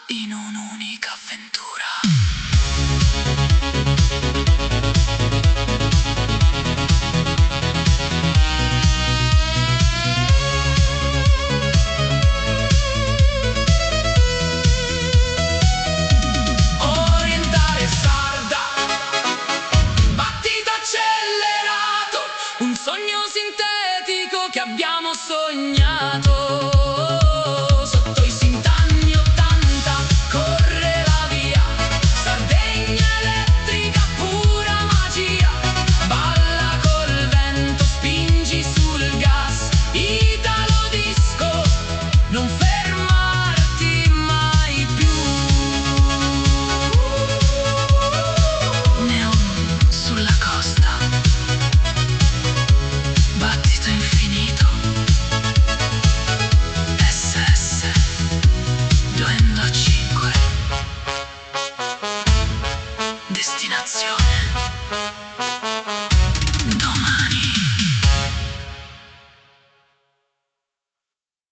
in un'unica avventura. Orientale sarda, battito accelerato, un sogno sintetico che abbiamo sognato. Sotto i sintanni 80 corre la via, Sardegna elettrica, pura magia. Balla col vento, spingi sul gas, Italo disco, non fermarti mai più. Neon sulla costa, battito infinito, SS 205, destinazione